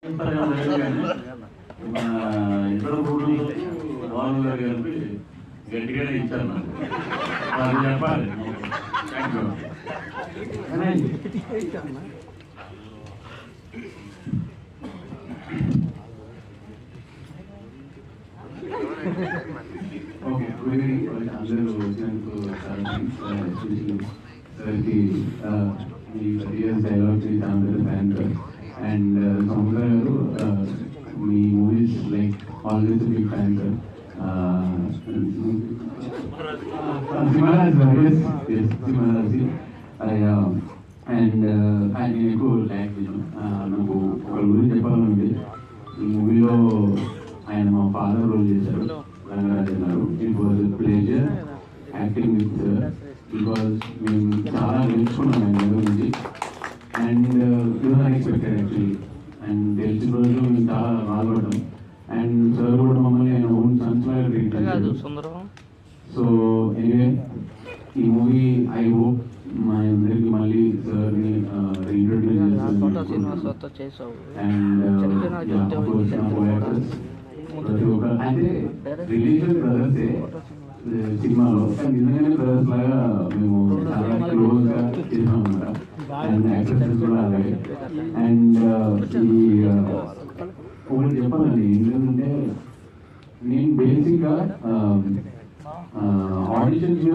ఇతర ఊళ్ళు వాళ్ళు గారు గట్టిగానే ఇచ్చారు నాకు అది చెప్పాలి. ఓకే, అందరూ వచ్చినందుకు సార్కి ఈ డైలాగ్స్ అందరూ థ్యాంక్. అండ్ సముద్ర గారు, మీ movies like always big fan sir. And ఆయన ఎక్కువ లైక్ నాకు ఒక గురించి చెప్పాలనుంది. ఈ మూవీలో ఆయన మా ఫాదర్ రోల్ చేశారు, రంగరాజన్ గారు. It was pleasure acting with sir, because మేము చాలా నేర్చుకున్నాం ఆయన దగ్గర నుంచి. And you unexpected actually. And తెలిసిన రోజు మేము చాలా బాధపడ్డాం. అండ్ సార్ కూడా మమ్మల్ని ఆయన ఓన్ సన్స్ లాగా ట్రీట్ చేశారు. సో ఎనీవే, ఈ మూవీ ఐ హోప్ మా అందరికి మళ్ళీ సార్ని రీఇంట్రొడ్యూస్ చేస్తాను. అండ్ ప్రతి ఒక్క అంటే రిలీజియస్ బ్రదర్సే సినిమాలో, నిజంగానే బ్రదర్స్ లాగా మేము చాలా క్లోజ్గా చేసాం అనమాట. అండ్ యాక్టర్స్ కూడా అలాగే. అండ్ ఈ ఒకటి చెప్పాలండి ఏంటంటే, నేను బేసిక్గా ఆడిషన్స్